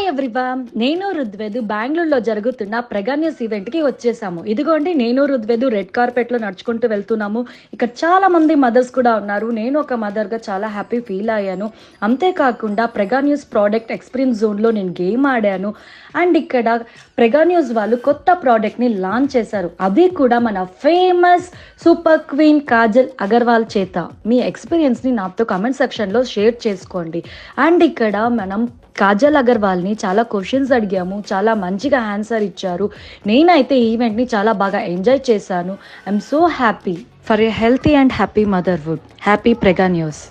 Hi everyone, నేను రుద్వేదు బెంగళూరులో జరుగుతున్న ప్రెగాన్యూస్ ఈవెంట్కి వచ్చేసాము. ఇదిగోండి, నేను రుద్వేదు రెడ్ కార్పెట్లో నడుచుకుంటూ వెళ్తున్నాము. ఇక్కడ చాలా మంది మదర్స్ కూడా ఉన్నారు. నేను ఒక మదర్గా చాలా హ్యాపీ ఫీల్ అయ్యాను. అంతేకాకుండా ప్రెగాన్యూస్ ప్రోడక్ట్ ఎక్స్పీరియన్స్ జోన్లో నేను గేమ్ ఆడాను. అండ్ ఇక్కడ ప్రెగాన్యూస్ వాళ్ళు కొత్త ప్రోడక్ట్ని లాంచ్ చేశారు. అది కూడా మన famous super queen Kajal Agarwal చేత. మీ ఎక్స్పీరియన్స్ని నాతో కమెంట్ సెక్షన్లో షేర్ చేసుకోండి. అండ్ ఇక్కడ మనం కాజల్ అగర్వాల్ని చాలా క్వశ్చన్స్ అడిగాము. చాలా మంచిగా ఆన్సర్ ఇచ్చారు. నేనైతే ఈవెంట్ని చాలా బాగా ఎంజాయ్ చేశాను. I'm so happy for a healthy and happy motherhood. Happy ప్రెగాన్యూస్.